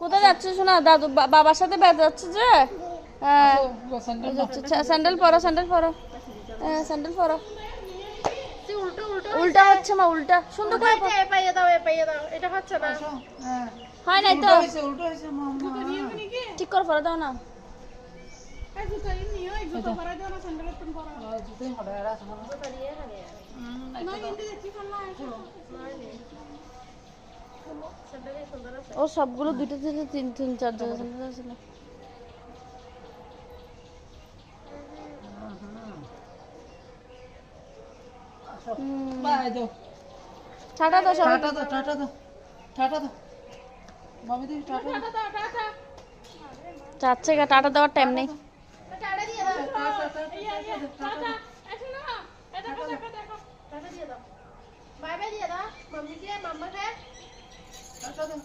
কোথায় যাচ্ছে শোনা? দাদু বাবার সাথে বেড়াতে যাচ্ছে যে। হ্যাঁ স্যান্ডেল পরো, স্যান্ডেল পরো, হ্যাঁ স্যান্ডেল পরো। উল্টা হচ্ছে মা, উল্টা সুন্দর করে পাইয়ে দাও, পাইয়ে দাও। এটা হচ্ছে না, হয় নাই তো, ঠিক করে পরে দাও না। ও সবগুলো দুটো থেকে তিন তিন চার জায়গা স্যান্ডেল ছিল। টাটা দাও, টাটা দাও, টাটা দাও, টাটা দাও মামি দি, টাটা দাও। চাচ্ছে গা, টাটা দেওয়ার টাইম নেই। টাটা দিয়ে দাও, টাটা, এসো না, এটা দেখো, দেখো, টাটা দিয়ে দাও, বাই বাই দিয়ে দাও মাম্মিকে, মাম্মাকে টাটা দাও।